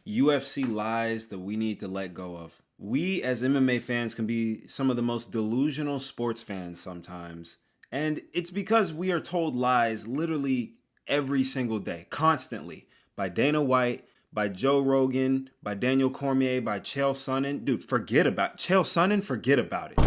UFC lies that we need to let go of. We as MMA fans can be some of the most delusional sports fans sometimes. And it's because we are told lies literally every single day, constantly, by Dana White, by Joe Rogan, by Daniel Cormier, by Chael Sonnen. Dude, forget about Chael Sonnen, forget about it.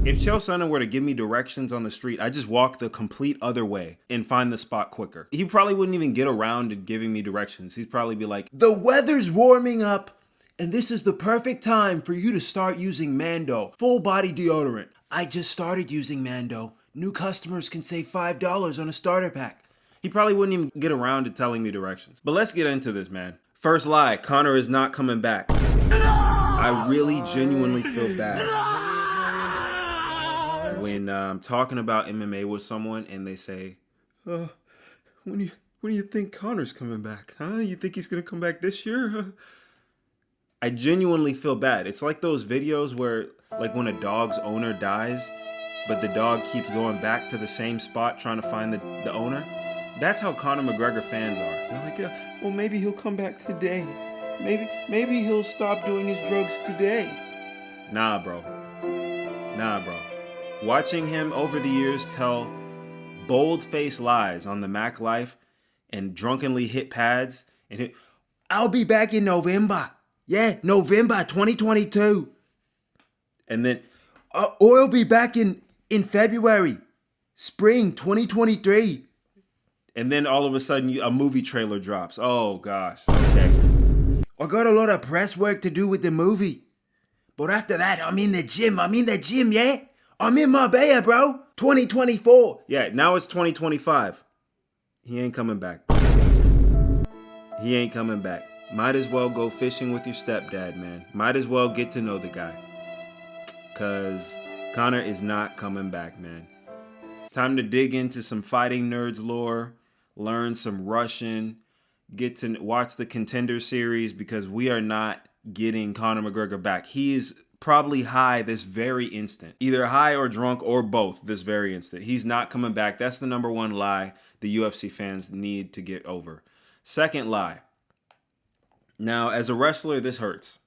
If Chael Sonnen were to give me directions on the street, I'd just walk the complete other way and find the spot quicker. He probably wouldn't even get around to giving me directions. He'd probably be like, the weather's warming up, and this is the perfect time for you to start using Mando, full body deodorant. I just started using Mando. New customers can save $5 on a starter pack. He probably wouldn't even get around to telling me directions. But let's get into this, man. First lie, Conor is not coming back. I really genuinely feel bad when I'm talking about MMA with someone and they say, when do you think Conor's coming back? Huh? You think he's gonna come back this year? I genuinely feel bad. It's like those videos where, like when a dog's owner dies, but the dog keeps going back to the same spot trying to find the owner. That's how Conor McGregor fans are. They're like, yeah, well, maybe he'll come back today. Maybe he'll stop doing his drugs today. Nah, bro. Watching him over the years tell bold-faced lies on the Mac Life and drunkenly hit pads and hit, I'll be back in November. Yeah, November 2022. And then, or I'll be back in February, spring 2023. And then all of a sudden a movie trailer drops. Oh gosh, okay. I got a lot of press work to do with the movie. But after that, I'm in the gym, yeah? I'm in Marbella, bro. 2024. Yeah, now it's 2025. He ain't coming back. He ain't coming back. Might as well go fishing with your stepdad, man. Might as well get to know the guy. Because Conor is not coming back, man. Time to dig into some Fighting Nerds lore, learn some Russian, get to watch the Contender series because we are not getting Conor McGregor back. He is probably high this very instant. Either high or drunk or both this very instant. He's not coming back. That's the number one lie the UFC fans need to get over. Second lie. Now, as a wrestler, this hurts.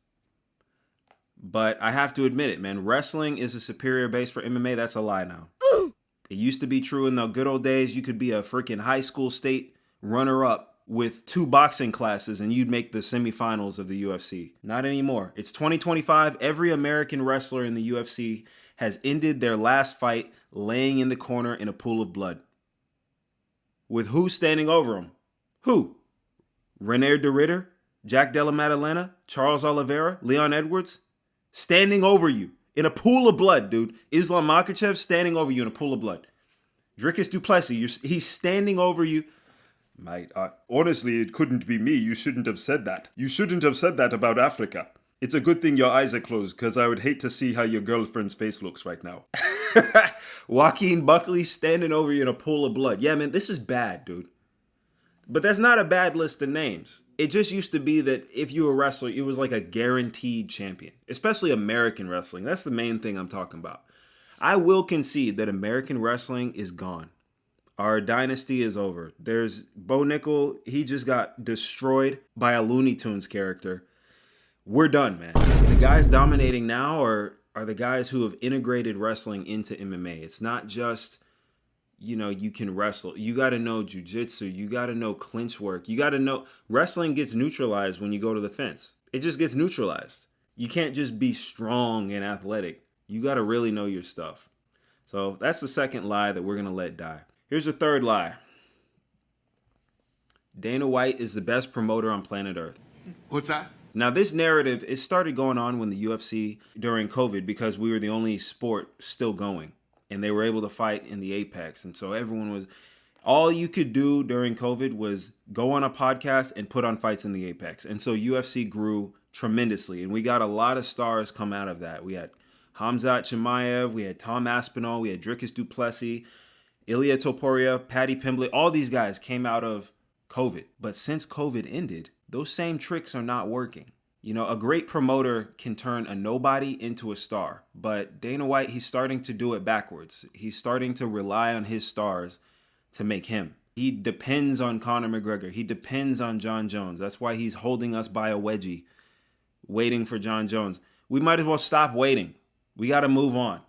But I have to admit it, man. Wrestling is a superior base for MMA. That's a lie now. It used to be true in the good old days. You could be a freaking high school state runner-up with 2 boxing classes and you'd make the semifinals of the UFC. Not anymore. It's 2025. Every American wrestler in the UFC has ended their last fight laying in the corner in a pool of blood. With who standing over him? Who? René de Ritter? Jack Della Maddalena? Charles Oliveira? Leon Edwards? Standing over you in a pool of blood, dude. Islam Makhachev standing over you in a pool of blood. Dricus du Plessis, he's standing over you. Mate, honestly, it couldn't be me. You shouldn't have said that. You shouldn't have said that about Africa. It's a good thing your eyes are closed, because I would hate to see how your girlfriend's face looks right now. Joaquin Buckley standing over you in a pool of blood. Yeah, man, this is bad, dude. But that's not a bad list of names. It just used to be that if you were a wrestler, it was like a guaranteed champion. Especially American wrestling. That's the main thing I'm talking about. I will concede that American wrestling is gone. Our dynasty is over. There's Bo Nickel. He just got destroyed by a Looney Tunes character. We're done, man. The guys dominating now are the guys who have integrated wrestling into MMA. It's not just, you can wrestle. You got to know jiu-jitsu. You got to know clinch work. You got to know wrestling gets neutralized when you go to the fence. It just gets neutralized. You can't just be strong and athletic. You got to really know your stuff. So that's the second lie that we're going to let die. Here's the third lie. Dana White is the best promoter on planet Earth. What's that? Now, this narrative, it started going on when the UFC during COVID because we were the only sport still going. And they were able to fight in the Apex. And so all you could do during COVID was go on a podcast and put on fights in the Apex. And so UFC grew tremendously. And we got a lot of stars come out of that. We had Khamzat Chimaev, we had Tom Aspinall, we had Dricus du Plessis, Ilia Topuria, Paddy Pimblett. All these guys came out of COVID. But since COVID ended, those same tricks are not working. A great promoter can turn a nobody into a star. But Dana White, he's starting to do it backwards. He's starting to rely on his stars to make him. He depends on Conor McGregor. He depends on Jon Jones. That's why he's holding us by a wedgie, waiting for Jon Jones. We might as well stop waiting. We got to move on.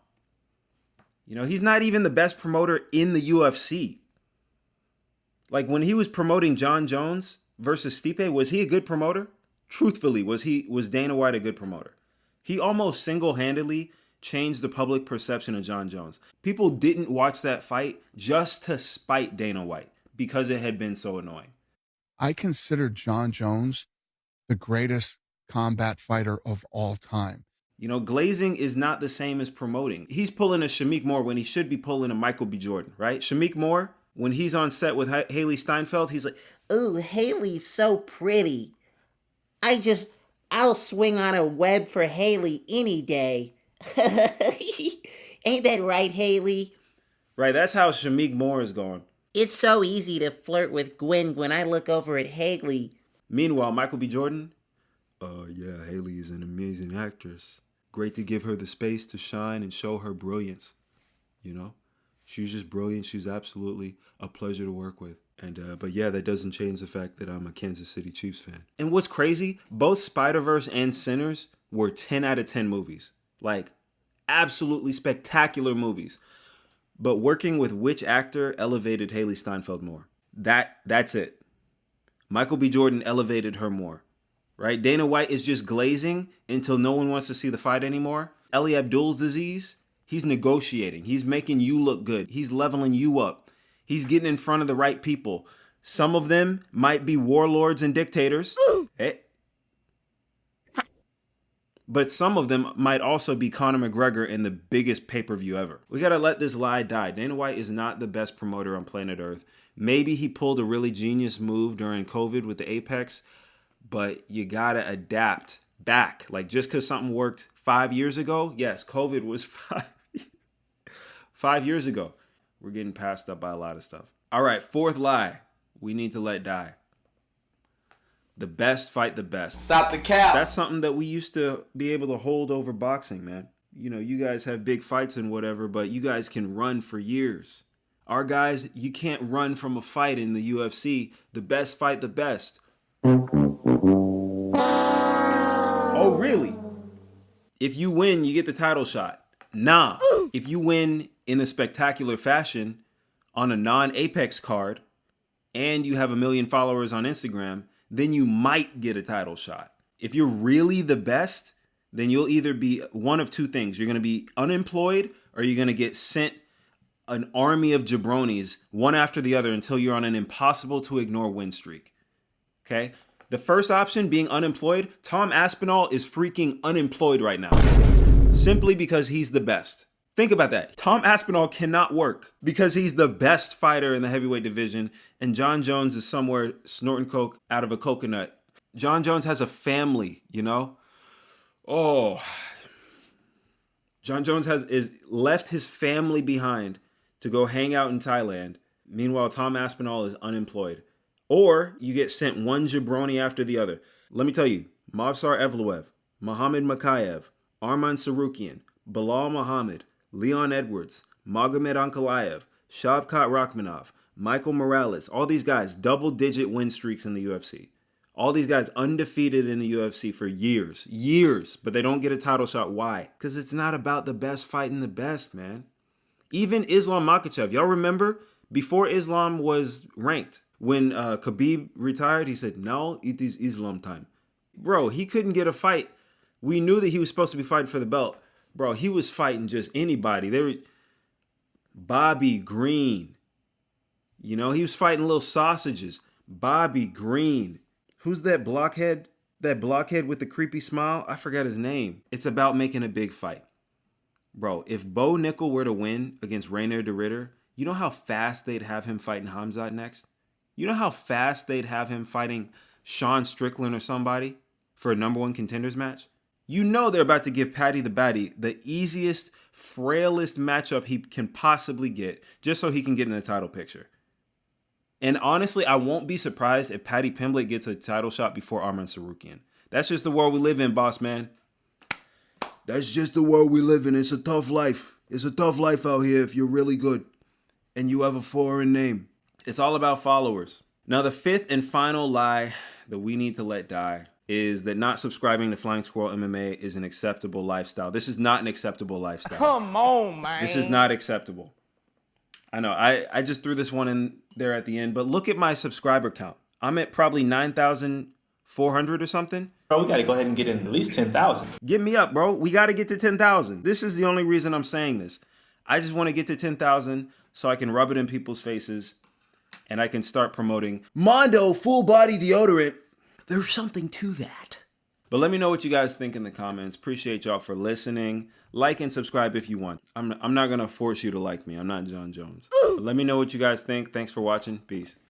You know, he's not even the best promoter in the UFC. Like when he was promoting Jon Jones versus Stipe, was he a good promoter? Truthfully, was Dana White a good promoter? He almost single-handedly changed the public perception of Jon Jones. People didn't watch that fight just to spite Dana White because it had been so annoying. I consider Jon Jones the greatest combat fighter of all time. You know, glazing is not the same as promoting. He's pulling a Shamik Moore when he should be pulling a Michael B. Jordan, right? Shamik Moore, when he's on set with Haley Steinfeld, he's like, "Ooh, Haley's so pretty. I'll swing on a web for Haley any day." Ain't that right, Haley? right, that's how Shamik Moore is going. It's so easy to flirt with Gwen when I look over at Haley. Meanwhile, Michael B. Jordan, yeah, Haley is an amazing actress. Great to give her the space to shine and show her brilliance. You know, she's just brilliant. She's absolutely a pleasure to work with. And but yeah, that doesn't change the fact that I'm a Kansas City Chiefs fan. And what's crazy, both Spider-Verse and Sinners were 10 out of 10 movies. Like, absolutely spectacular movies. But working with which actor elevated Haley Steinfeld more? That's it. Michael B. Jordan elevated her more. Right? Dana White is just glazing until no one wants to see the fight anymore. Eli Abdul's disease, he's negotiating. He's making you look good. He's leveling you up. He's getting in front of the right people. Some of them might be warlords and dictators. But some of them might also be Conor McGregor in the biggest pay-per-view ever. We gotta let this lie die. Dana White is not the best promoter on planet Earth. Maybe he pulled a really genius move during COVID with the Apex, but you gotta adapt back. Like just because something worked 5 years ago, yes, COVID was 5 years ago. We're getting passed up by a lot of stuff. All right, fourth lie we need to let die. The best fight the best. Stop the cap. That's something that we used to be able to hold over boxing, man. You know, you guys have big fights and whatever, but you guys can run for years. Our guys, you can't run from a fight in the UFC. The best fight the best. Oh, really? If you win, you get the title shot. Nah. If you win in a spectacular fashion on a non-Apex card and you have 1 million followers on Instagram, then you might get a title shot. If you're really the best, then you'll either be one of two things. You're going to be unemployed or you're going to get sent an army of jabronis, one after the other, until you're on an impossible to ignore win streak. Okay? The first option, being unemployed, Tom Aspinall is freaking unemployed right now. Simply because he's the best. Think about that. Tom Aspinall cannot work because he's the best fighter in the heavyweight division, and Jon Jones is somewhere snorting coke out of a coconut. Jon Jones has a family, you know? Oh. Jon Jones is left his family behind to go hang out in Thailand. Meanwhile, Tom Aspinall is unemployed. Or you get sent one jabroni after the other. Let me tell you, Movsar Evloev, Mohamed Makayev, Arman Sarukian, Bilal Muhammad, Leon Edwards, Magomed Ankalaev, Shavkat Rachmanov, Michael Morales, all these guys, double-digit win streaks in the UFC. All these guys undefeated in the UFC for years, but they don't get a title shot. Why? Because it's not about the best fighting the best, man. Even Islam Makhachev, y'all remember? Before Islam was ranked, when Khabib retired, he said, "Now it is Islam time." Bro, he couldn't get a fight. We knew that he was supposed to be fighting for the belt. Bro, he was fighting just anybody. They were Bobby Green. You know, he was fighting little sausages. Bobby Green. Who's that blockhead? That blockhead with the creepy smile? I forgot his name. It's about making a big fight. Bro, if Bo Nickel were to win against Rainier de Ritter, you know how fast they'd have him fighting Hamzat next? You know how fast they'd have him fighting Sean Strickland or somebody for a number one contenders match? You know they're about to give Paddy the Baddy the easiest, frailest matchup he can possibly get just so he can get in the title picture. And honestly, I won't be surprised if Paddy Pimblett gets a title shot before Arman Sarukian. That's just the world we live in, boss man. That's just the world we live in. It's a tough life. It's a tough life out here if you're really good and you have a foreign name. It's all about followers. Now, the fifth and final lie that we need to let die is that not subscribing to Flying Squirrel MMA is an acceptable lifestyle. This is not an acceptable lifestyle. Come on, man. This is not acceptable. I know, I just threw this one in there at the end, but look at my subscriber count. I'm at probably 9,400 or something. Bro, we got to go ahead and get in at least 10,000. Get me up, bro. We got to get to 10,000. This is the only reason I'm saying this. I just want to get to 10,000 so I can rub it in people's faces and I can start promoting Mondo full body deodorant. There's something to that. But let me know what you guys think in the comments. Appreciate y'all for listening. Like and subscribe if you want. I'm not going to force you to like me. I'm not John Jones. But let me know what you guys think. Thanks for watching. Peace.